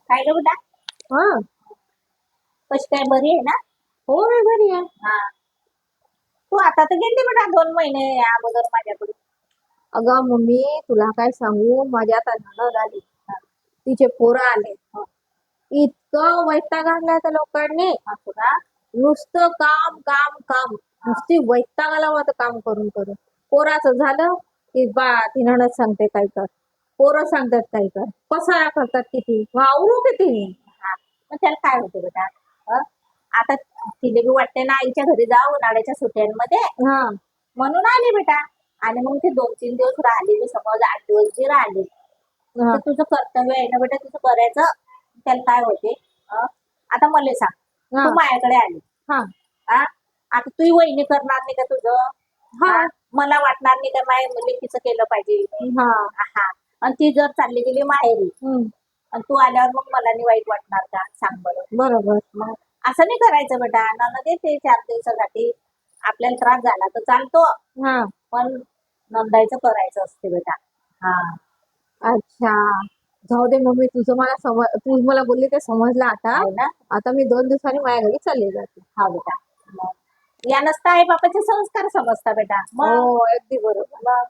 काय ग बेटा? हा. कशी काय, बरी आहे ना? हो मी बरी आहे. हा. तू आता तर गेली बेटा 2 महिने अगोदर माझ्याकडे. अगं मम्मी तुला काय सांगू, माझ्या आता नणद आली, तिचे पोरं आले, इतकं वैताग आणलाय त्या लोकांनी. असं का? नुसतं काम काम काम, नुसती वैताग आला होता काम करून करून. पोराचं झालं की बा ती नणद सांगते काय कर, पोरं सांगतात काय कर, पसारा करतात किती, आवरू किती. हा. मग त्याला काय होते बेटा? हं? आता तिला बी वाटते ना आईच्या घरी जाऊ उन्हाळ्याच्या सुट्ट्यांमध्ये, हा म्हणून आली बेटा. आणि मग ते 2-3 दिवस राहिली, मी समज 8 दिवस बी राहिली, हा तर तुझं कर्तव्य आहे ना बेटा, तुझं करायचं. त्याला काय होते? हं? आता मला सांग, हा तू माझ्याकडे आली, हा हा? आता तू वहिनी करणार नाही का तुझं? हा हा? मला वाटणार नाही का माझ्या मुलीचं केलं पाहिजे? हा हा. आणि ती जर चालली गेली माहेरी, हम्म, आणि तू आल्यावर मग मला नाही वाईट वाटणार का? सांग बरं. बरोबर. मग असं नाही करायचं बेटा. नणद येते 4 दिवसासाठी, आपल्याला त्रास झाला तर चालतो, हा पण नंदायचं करायचं असते बेटा. हा. अच्छा, जाऊ दे मम्मी, तुझं मला तू मला बोलली ते समजलं आता. आहे ना? आता मी 2 दिवसांनी माझ्या घरी चालले जाते. हा बेटा. मग या नसता आई बापाचे संस्कार समजता बेटा. हो मग अगदी बरोबर. मग